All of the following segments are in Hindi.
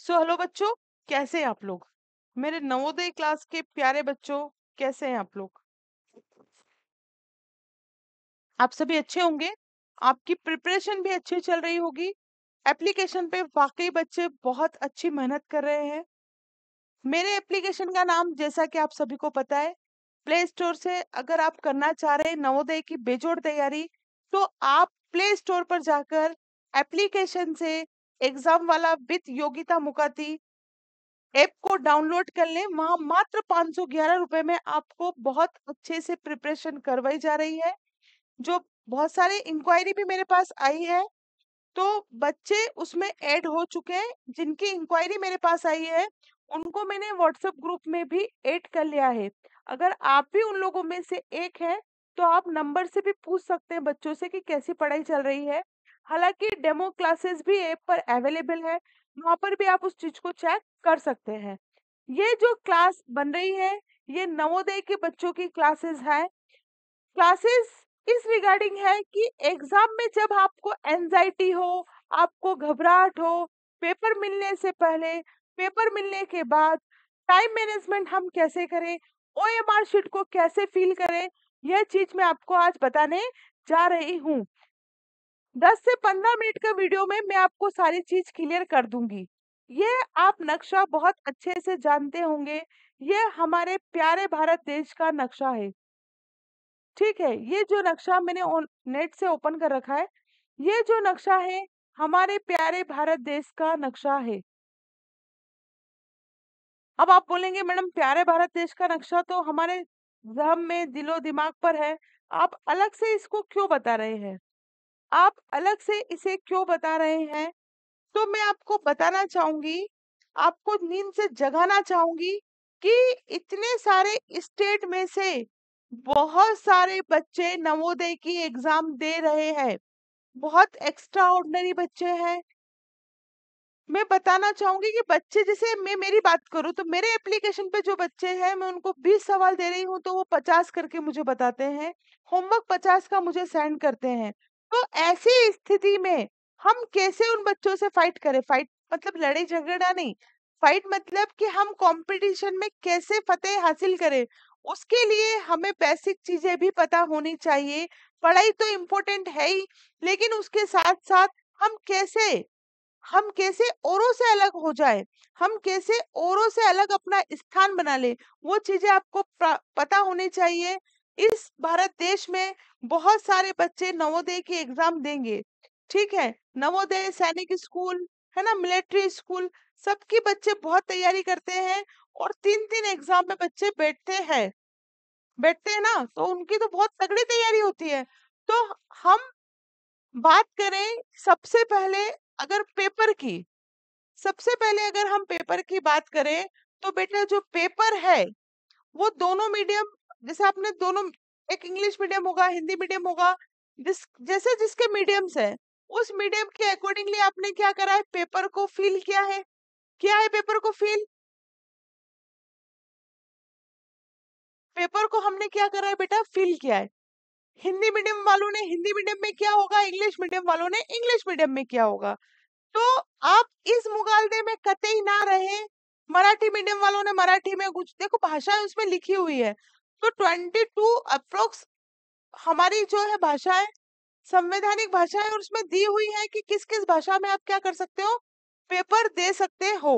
हेलो बच्चों, कैसे हैं आप लोग? मेरे नवोदय क्लास के प्यारे बच्चों, कैसे हैं आप लोग? आप सभी अच्छे होंगे। आपकी प्रिपरेशन भी अच्छी चल रही होगी। एप्लीकेशन पे वाकई बच्चे बहुत अच्छी मेहनत कर रहे हैं। मेरे एप्लीकेशन का नाम, जैसा कि आप सभी को पता है, प्ले स्टोर से अगर आप करना चाह रहे हैं नवोदय की बेजोड़ तैयारी, तो आप प्ले स्टोर पर जाकर एप्लीकेशन से एग्जाम वाला विद योग्यता मुकाती ऐप को डाउनलोड कर लें। वहां मात्र 511 रुपए में आपको बहुत अच्छे से प्रिपरेशन करवाई जा रही है। जो बहुत सारे इंक्वायरी भी मेरे पास आई है, तो बच्चे उसमें ऐड हो चुके हैं। जिनकी इंक्वायरी मेरे पास आई है, उनको मैंने व्हाट्सएप ग्रुप में भी ऐड कर लिया है। अगर आप भी उन लोगों में से एक हैं, तो आप नंबर से भी पूछ सकते हैं बच्चों से कि कैसी पढ़ाई चल रही है। हालांकि डेमो क्लासेस भी ऐप पर अवेलेबल है, वहां पर भी आप उस चीज को चेक कर सकते हैं। ये जो क्लास बन रही है, ये नवोदय के बच्चों की क्लासेस है। क्लासेस इस रिगार्डिंग है कि एग्जाम में जब आपको एंजाइटी हो, आपको घबराहट हो, पेपर मिलने से पहले, पेपर मिलने के बाद, टाइम मैनेजमेंट हम कैसे करें, ओएमआर शीट को कैसे फिल करें, यह चीज मैं आपको आज बताने जा रही हूँ। 10 से 15 मिनट का वीडियो में मैं आपको सारी चीज क्लियर कर दूंगी। ये आप नक्शा बहुत अच्छे से जानते होंगे। ये हमारे प्यारे भारत देश का नक्शा है। ठीक है, ये जो नक्शा मैंने नेट से ओपन कर रखा है, ये जो नक्शा है, हमारे प्यारे भारत देश का नक्शा है। अब आप बोलेंगे मैडम, प्यारे भारत देश का नक्शा तो हमारे जहन में, दिलो दिमाग पर है, आप अलग से इसको क्यों बता रहे हैं? आप अलग से इसे क्यों बता रहे हैं? तो मैं आपको बताना चाहूंगी, आपको नींद से जगाना चाहूंगी कि इतने सारे स्टेट में से बहुत सारे बच्चे नवोदय की एग्जाम दे रहे हैं। बहुत एक्स्ट्रा ऑर्डिनरी बच्चे हैं। मैं बताना चाहूंगी कि बच्चे, जैसे मैं मेरी बात करूं तो मेरे एप्लीकेशन पे जो बच्चे हैं, मैं उनको 20 सवाल दे रही हूं तो वो 50 करके मुझे बताते हैं। होमवर्क 50 का मुझे सेंड करते हैं। तो ऐसी स्थिति में हम कैसे उन बच्चों से फाइट करें? फाइट मतलब लड़ाई झगड़ा नहीं। फाइट मतलब कि हम कंपटीशन में कैसे फतेह हासिल करें, उसके लिए हमें बेसिक चीजें भी पता होनी चाहिए। पढ़ाई तो इम्पोर्टेंट है ही, लेकिन उसके साथ साथ हम कैसे औरों से अलग हो जाए, हम कैसे औरों से अलग अपना स्थान बना ले, वो चीजें आपको पता होनी चाहिए। इस भारत देश में बहुत सारे बच्चे नवोदय के एग्जाम देंगे। ठीक है, नवोदय, सैनिक स्कूल, है ना, मिलिट्री स्कूल, सबके बच्चे बहुत तैयारी करते हैं। और 3-3 एग्जाम में बच्चे बैठते हैं ना, तो उनकी तो बहुत तगड़ी तैयारी होती है। तो हम बात करें सबसे पहले, अगर पेपर की, सबसे पहले अगर हम पेपर की बात करें, तो बेटा जो पेपर है, वो दोनों मीडियम, जैसे आपने दोनों, एक इंग्लिश मीडियम होगा, हिंदी मीडियम होगा, जैसे जिसके मीडियम्स है, उस मीडियम के अकॉर्डिंगली आपने क्या करा है, पेपर को फिल किया है पेपर को फिल। पेपर को हमने क्या करा है बेटा, फिल किया है। हिंदी मीडियम वालों ने हिंदी मीडियम में किया होगा, इंग्लिश मीडियम वालों ने इंग्लिश मीडियम में किया होगा। तो आप इस मुगालदे में कतई ना रहे। मराठी मीडियम वालों ने मराठी में, कुछ देखो भाषाएं उसमें लिखी हुई है। तो 22 अप्रोक्स हमारी जो है भाषाएं, संवैधानिक भाषाएं, और उसमें दी हुई है कि किस किस भाषा में आप क्या कर सकते हो, पेपर दे सकते हो।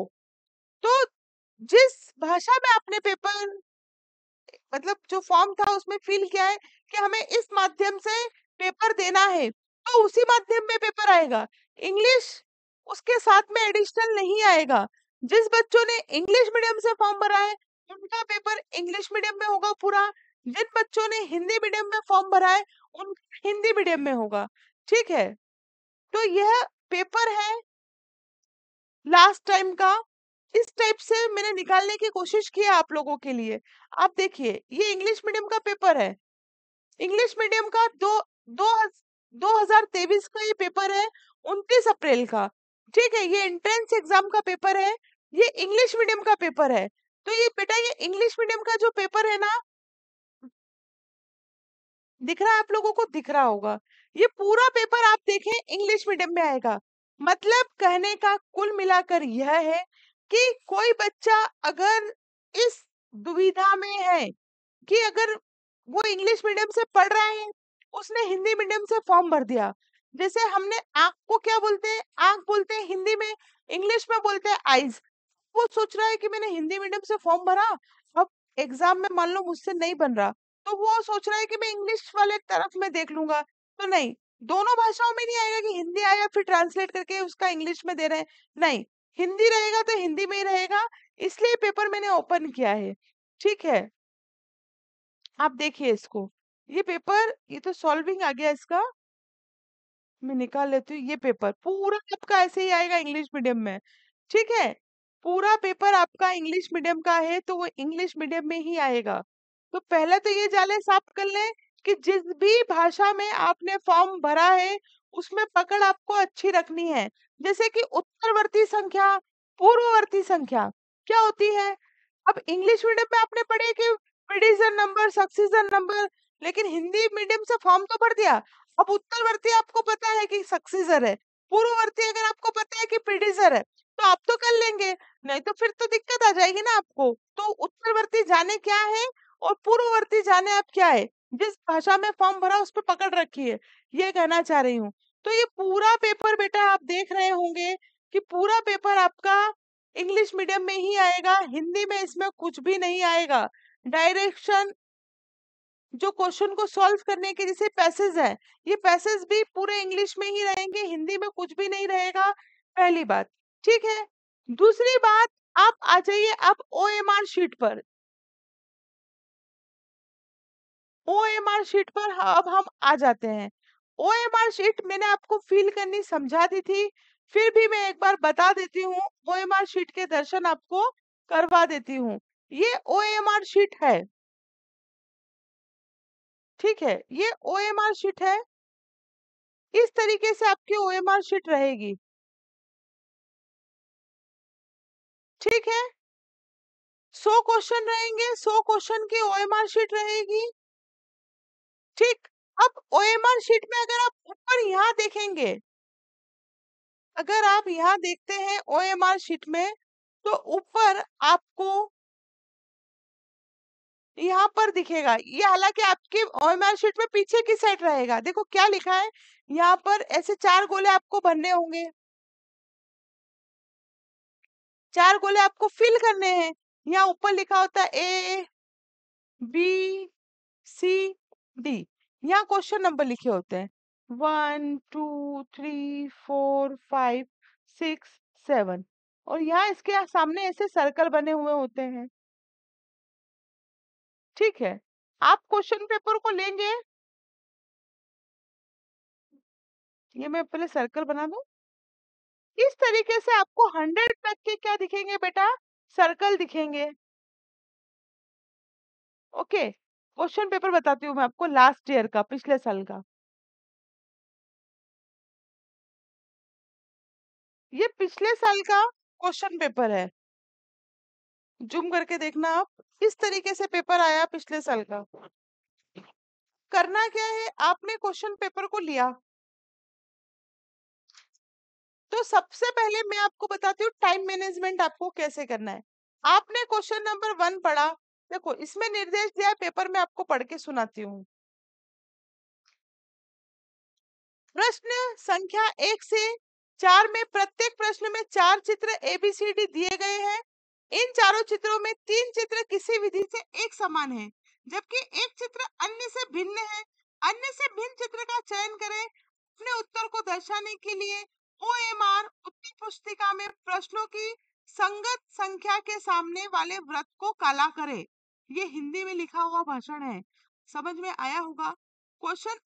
तो जिस भाषा में आपने पेपर, मतलब जो फॉर्म था उसमें फिल किया है कि हमें इस माध्यम से पेपर देना है, तो उसी माध्यम में पेपर आएगा। इंग्लिश उसके साथ में एडिशनल नहीं आएगा। जिस बच्चों ने इंग्लिश मीडियम से फॉर्म भरा है, उनका पेपर इंग्लिश मीडियम में होगा पूरा। जिन बच्चों ने हिंदी मीडियम में फॉर्म भरा है, उनका हिंदी मीडियम में होगा। ठीक है, तो यह पेपर है लास्ट टाइम का। इस टाइप से मैंने निकालने की कोशिश की है आप लोगों के लिए। आप देखिए, ये इंग्लिश मीडियम का पेपर है। इंग्लिश मीडियम का दो 2023 का ये पेपर है, 29 अप्रैल का। ठीक है, ये एंट्रेंस एग्जाम का पेपर है, ये इंग्लिश मीडियम का पेपर है। तो ये बेटा, ये इंग्लिश मीडियम का जो पेपर है ना, दिख रहा है आप लोगों को? दिख रहा होगा। ये पूरा पेपर आप देखें, इंग्लिश मीडियम में आएगा। मतलब कहने का कुल मिलाकर यह है कि कोई बच्चा अगर इस दुविधा में है कि अगर वो इंग्लिश मीडियम से पढ़ रहा है, उसने हिंदी मीडियम से फॉर्म भर दिया। जैसे हमने आँख को क्या बोलते हैं? आँख बोलते हैं हिंदी में, इंग्लिश में बोलते हैं आईज। वो सोच रहा है कि मैंने हिंदी मीडियम से फॉर्म भरा, अब एग्जाम में मान लो मुझसे नहीं बन रहा, तो वो सोच रहा है कि मैं इंग्लिश वाले तरफ में देख लूंगा। तो नहीं, दोनों भाषाओं में नहीं आएगा कि हिंदी आया फिर ट्रांसलेट करके उसका इंग्लिश में दे रहे हैं। नहीं, हिंदी रहेगा तो हिंदी में ही रहेगा। इसलिए पेपर मैंने ओपन किया है। ठीक है, आप देखिए इसको। ये पेपर, ये तो सॉल्विंग आ गया इसका, मैं निकाल लेती हूँ। ये पेपर पूरा आपका ऐसे ही आएगा इंग्लिश मीडियम में। ठीक है, पूरा पेपर आपका इंग्लिश मीडियम का है तो वो इंग्लिश मीडियम में ही आएगा। तो पहले तो ये जाले साफ कर लें कि जिस भी भाषा में आपने फॉर्म भरा है उसमें पकड़ आपको अच्छी रखनी है। जैसे कि उत्तरवर्ती संख्या, पूर्ववर्ती संख्या क्या होती है? अब इंग्लिश मीडियम में आपने पढ़े कि प्रीडिक्शन नंबर, सक्सीजन नंबर, लेकिन हिंदी मीडियम से फॉर्म तो भर दिया। अब उत्तरवर्ती आपको पता है कि सक्सीजर है, पूर्ववर्ती अगर आपको पता है कि प्रीडिसर है, तो आप तो कर लेंगे। नहीं तो फिर तो दिक्कत आ जाएगी ना आपको। तो उत्तरवर्ती जाने क्या है और पूर्ववर्ती जाने आप क्या है, जिस भाषा में फॉर्म भरा उस पर पकड़ रखी है, ये कहना चाह रही हूँ। तो ये पूरा पेपर बेटा आप देख रहे होंगे कि पूरा पेपर आपका इंग्लिश मीडियम में ही आएगा, हिंदी में इसमें कुछ भी नहीं आएगा। डायरेक्शन, जो क्वेश्चन को सॉल्व करने के जैसे पैसेज है, ये पैसेज भी पूरे इंग्लिश में ही रहेंगे, हिंदी में कुछ भी नहीं रहेगा। पहली बात। ठीक है, दूसरी बात, आप आ जाइए अब ओएमआर शीट पर। ओएमआर शीट पर अब हम आ जाते हैं। ओएमआर शीट मैंने आपको फिल करनी समझा दी थी, फिर भी मैं एक बार बता देती हूँ। ओएमआर शीट के दर्शन आपको करवा देती हूँ। ये ओएमआर शीट है। ठीक है, ये ओएमआर शीट है। इस तरीके से आपकी ओएमआर शीट रहेगी। ठीक है, 100 क्वेश्चन रहेंगे, 100 क्वेश्चन की ओएमआर शीट रहेगी। ठीक, अब ओएमआर शीट में अगर आप ऊपर यहाँ देखेंगे, अगर आप यहाँ देखते हैं ओएमआर शीट में, तो ऊपर आपको यहाँ पर दिखेगा। ये हालांकि आपके ओएमआर शीट में पीछे की साइड रहेगा। देखो क्या लिखा है यहाँ पर, ऐसे 4 गोले आपको भरने होंगे, 4 गोले आपको फिल करने हैं। यहाँ ऊपर लिखा होता है ए बी सी डी, यहाँ क्वेश्चन नंबर लिखे होते हैं 1 2 3 4 5 6 7, और यहाँ इसके सामने ऐसे सर्कल बने हुए होते हैं। ठीक है, आप क्वेश्चन पेपर को लेंगे, ये मैं पहले सर्कल बना दूं। इस तरीके से आपको 100 तक के क्या दिखेंगे बेटा? सर्कल दिखेंगे। ओके, क्वेश्चन पेपर बताती हूँ मैं आपको लास्ट ईयर का, पिछले साल का। ये पिछले साल का क्वेश्चन पेपर है, जूम करके देखना आप। इस तरीके से पेपर आया पिछले साल का। करना क्या है, आपने क्वेश्चन पेपर को लिया, तो सबसे पहले मैं आपको बताती हूँ टाइम मैनेजमेंट आपको कैसे करना है। आपने क्वेश्चन नंबर 1 पढ़ा, देखो इसमें निर्देश दिया है, पेपर में आपको पढ़ के सुनाती हूँ। प्रश्न संख्या 1 से 4 में प्रत्येक प्रश्न में 4 चित्र एबीसीडी दिए गए हैं। इन चारों चित्रों में 3 चित्र किसी विधि से एक समान हैं, जबकि एक चित्र अन्य से भिन्न है। अन्य से भिन्न चित्र का चयन करें। अपने उत्तर को दर्शाने के लिए ओएमआर उत्तर पुस्तिका में प्रश्नों की संगत संख्या के सामने वाले वृत्त को काला करें। ये हिंदी में लिखा हुआ भाषण है, समझ में आया होगा। क्वेश्चन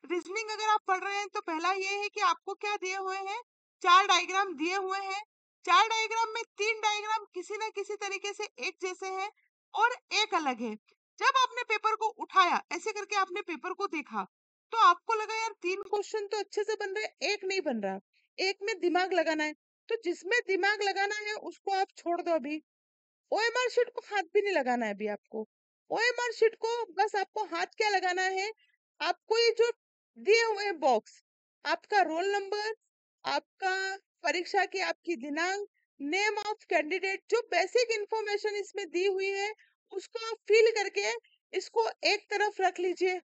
रीजनिंग अगर आप पढ़ रहे हैं तो पहला ये है कि आपको क्या दिए हुए हैं, 4 डायग्राम दिए हुए हैं। 4 डायग्राम में 3 डायग्राम किसी ना किसी तरीके से एक जैसे हैं और एक अलग है। जब आपने पेपर को उठाया, ऐसे करके आपने पेपर को देखा, तो आपको लगा यार 3 क्वेश्चन तो अच्छे से बन रहे हैं, एक नहीं बन रहा, एक में दिमाग लगाना है। तो जिसमें दिमाग लगाना है उसको आप छोड़ दो अभी। ओएमआर शीट को हाथ भी नहीं लगाना है अभी आपको। ओएमआर शीट को बस आपको हाथ क्या लगाना है, आपको ये जो दिए हुए बॉक्स, आपका रोल नंबर, आपका परीक्षा की आपकी दिनांक, नेम ऑफ कैंडिडेट, जो बेसिक इंफॉर्मेशन इसमें दी हुई है उसको आप फिल करके इसको एक तरफ रख लीजिए।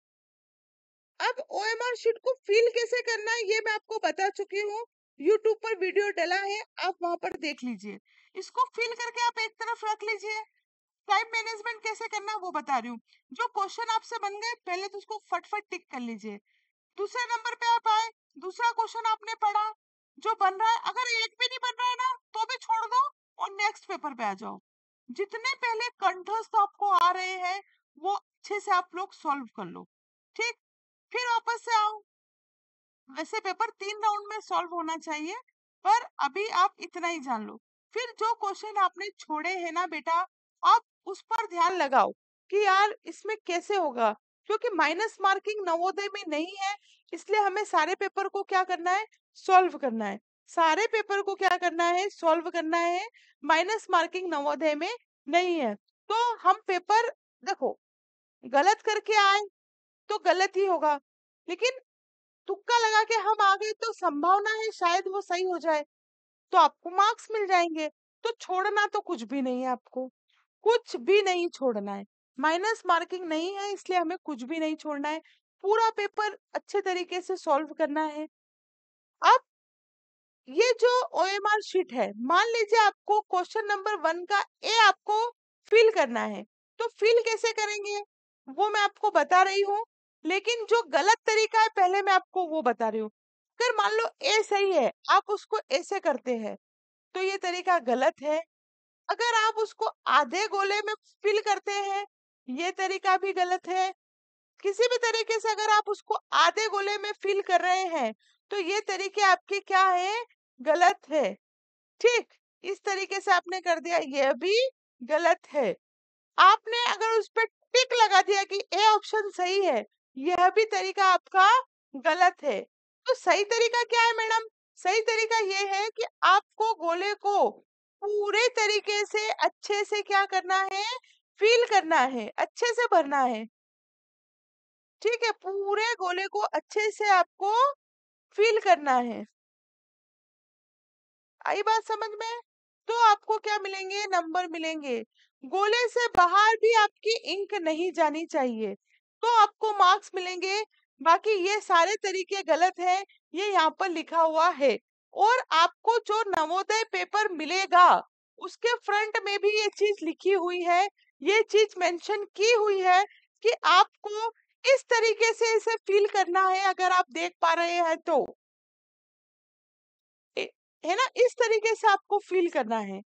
अब ओएमआर शीट को फिल कैसे करना है ये मैं आपको बता चुकी हूँ। यूट्यूब पर वीडियो डला है, आप वहां पर देख लीजिए। इसको फिल करके आप एक तरफ रख लीजिए। टाइम मैनेजमेंट कैसे करना है वो बता रही हूँ। जो क्वेश्चन आपसे बन गए पहले तो उसको फटफट टिक कर लीजिए। दूसरे नंबर पे आप आए, दूसरा क्वेश्चन आपने पढ़ा, जो बन रहा है अगर एक भी नहीं बन रहा है ना तो भी छोड़ दो और नेक्स्ट पेपर पे आ जाओ। जितने पहले कंठस्थ आपको आ रहे हैं वो अच्छे से आप लोग सॉल्व कर लो। ठीक, फिर वापस से आओ। वैसे पेपर 3 राउंड में सॉल्व होना चाहिए, पर अभी आप इतना ही जान लो। फिर जो क्वेश्चन आपने छोड़े हैं ना बेटा, आप उस पर ध्यान लगाओ कि यार इसमें कैसे होगा, क्योंकि माइनस मार्किंग नवोदय में नहीं है। इसलिए हमें सारे पेपर को क्या करना है, सॉल्व करना है। सारे पेपर को क्या करना है, सॉल्व करना है। माइनस मार्किंग नवोदय में नहीं है। तो हम पेपर देखो, गलत करके आए तो गलत ही होगा, लेकिन तुक्का लगा के हम आ गए तो संभावना है शायद वो सही हो जाए, तो आपको मार्क्स मिल जाएंगे। तो छोड़ना तो कुछ भी नहीं है, आपको कुछ भी नहीं छोड़ना है। माइनस मार्किंग नहीं है इसलिए हमें कुछ भी नहीं छोड़ना है। पूरा पेपर अच्छे तरीके से सॉल्व करना है। अब ये जो ओएमआर शीट है, मान लीजिए आपको क्वेश्चन नंबर 1 का ए आपको फिल करना है, तो फिल कैसे करेंगे वो मैं आपको बता रही हूँ। लेकिन जो गलत तरीका है पहले मैं आपको वो बता रही हूँ। अगर मान लो ए सही है, आप उसको ऐसे करते हैं तो ये तरीका गलत है। अगर आप उसको आधे गोले में फिल करते हैं, ये तरीका भी गलत है। किसी भी तरीके से अगर आप उसको आधे गोले में फिल कर रहे हैं तो ये तरीके आपके क्या है, गलत है। ठीक, इस तरीके से आपने कर दिया, ये भी गलत है। आपने अगर उस पर टिक लगा दिया कि ए ऑप्शन सही है, यह भी तरीका आपका गलत है। तो सही तरीका क्या है मैडम, सही तरीका ये है कि आपको गोले को पूरे तरीके से अच्छे से क्या करना है, फील करना है, अच्छे से भरना है। ठीक है, पूरे गोले को अच्छे से आपको फील करना है। आई बात समझ में? तो आपको क्या मिलेंगे, नंबर मिलेंगे। गोले से बाहर भी आपकी इंक नहीं जानी चाहिए, तो आपको मार्क्स मिलेंगे। बाकी ये सारे तरीके गलत है, ये यहाँ पर लिखा हुआ है। और आपको जो नवोदय पेपर मिलेगा उसके फ्रंट में भी ये चीज लिखी हुई है, ये चीज मेंशन की हुई है कि आपको इस तरीके से इसे फील करना है। अगर आप देख पा रहे हैं तो है ना, इस तरीके से आपको फील करना है।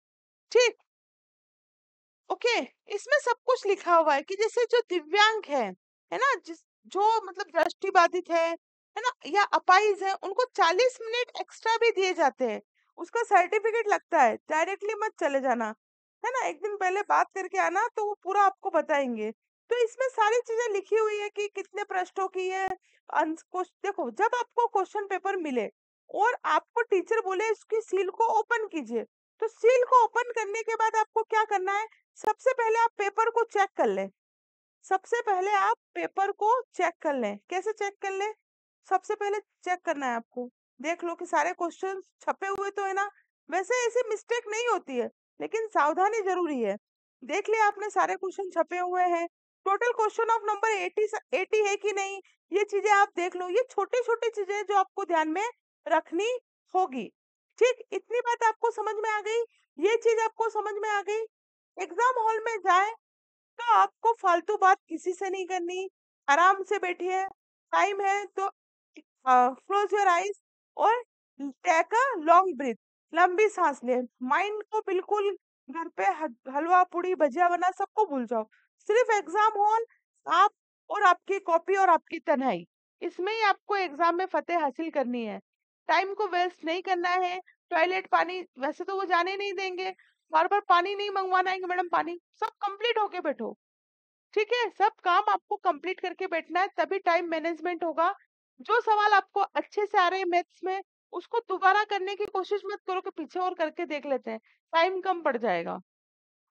ठीक, ओके। इसमें सब कुछ लिखा हुआ है कि जैसे जो दिव्यांग है ना, जिस जो मतलब दृष्टि बाधित है ना, या अपाहिज है, उनको 40 मिनट एक्स्ट्रा भी दिए जाते हैं। उसका सर्टिफिकेट लगता है, डायरेक्टली मत चले जाना, है ना, एक दिन पहले बात करके आना तो वो पूरा आपको बताएंगे। तो इसमें सारी चीजें लिखी हुई है कि कितने पृष्ठों की है। देखो, जब आपको क्वेश्चन पेपर मिले और आपको टीचर बोले इसकी सील को ओपन कीजिए, तो सील को ओपन करने के बाद आपको क्या करना है, सबसे पहले आप पेपर को चेक कर लें। सबसे पहले आप पेपर को चेक कर लें। कैसे चेक कर लें, सबसे पहले चेक करना है आपको, देख लो कि सारे क्वेश्चन छपे हुए तो है ना। वैसे ऐसी मिस्टेक नहीं होती है, लेकिन सावधानी जरूरी है। देख लिया आपने सारे क्वेश्चन छपे हुए हैं, टोटल क्वेश्चन ऑफ नंबर 80 है कि नहीं, ये चीजें आप देख लो। ये छोटी छोटी चीजें जो आपको ध्यान में रखनी होगी। ठीक, इतनी बात आपको समझ में आ गई, ये चीज आपको समझ में आ गई। एग्जाम हॉल में जाए तो आपको फालतू बात किसी से नहीं करनी, आराम से बैठिए। टाइम है तो क्लोज योर आईज और टेक अ लॉन्ग ब्रीथ, लंबी सांस ले। माइंड को बिल्कुल घर पे हलवा पूड़ी भजिया बना सबको भूल जाओ। सिर्फ एग्जाम हॉल, आप और आपकी कॉपी और आपकी तन्हाई, इसमें ही आपको एग्जाम में फतेह हासिल करनी है। टाइम को वेस्ट नहीं करना है। टॉयलेट पानी वैसे तो वो जाने नहीं देंगे, बार बार पानी नहीं मंगवाना है कि मैडम पानी, सब कंप्लीट होके बैठो। ठीक है, सब काम आपको कंप्लीट करके बैठना है, तभी टाइम मैनेजमेंट होगा। जो सवाल आपको अच्छे से आ रहे हैं मैथ्स में, उसको दोबारा करने की कोशिश मत करो कि पीछे और करके देख लेते हैं, टाइम कम पड़ जाएगा।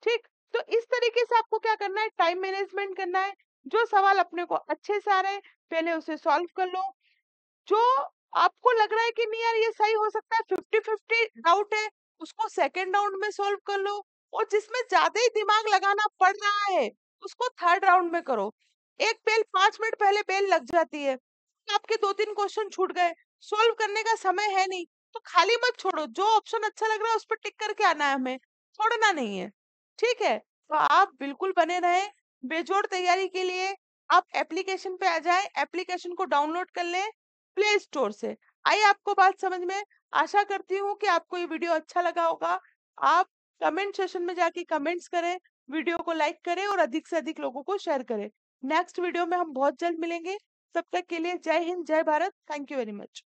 ठीक, तो इस तरीके से आपको क्या करना है, टाइम मैनेजमेंट करना है। जो सवाल अपने को अच्छे से आ रहे हैं पहले उसे सॉल्व कर लो। जो आपको लग रहा है कि नहीं यार ये सही हो सकता है, 50-50 डाउट है, उसको सेकंड राउंड में सॉल्व कर लो, और जिसमें ज्यादा ही दिमाग लगाना पड़ रहा है उसको थर्ड राउंड में करो। एक बेल 5 मिनट पहले बेल लग जाती है, आपके 2-3 क्वेश्चन छूट गए, सॉल्व करने का समय है नहीं, तो खाली मत छोड़ो, जो ऑप्शन अच्छा लग रहा है उस पर टिक करके आना है, हमें छोड़ना नहीं है। ठीक है, तो आप बिल्कुल बने रहे बेजोड़ तैयारी के लिए। आप एप्लीकेशन पे आ जाए, एप्लीकेशन को डाउनलोड कर लें प्ले स्टोर से। आई आपको बात समझ में? आशा करती हूँ कि आपको ये वीडियो अच्छा लगा होगा। आप कमेंट सेशन में जाके कमेंट्स करें, वीडियो को लाइक करें और अधिक से अधिक लोगों को शेयर करें। नेक्स्ट वीडियो में हम बहुत जल्द मिलेंगे। तब तक के लिए जय हिंद, जय Bharat. Thank you very much.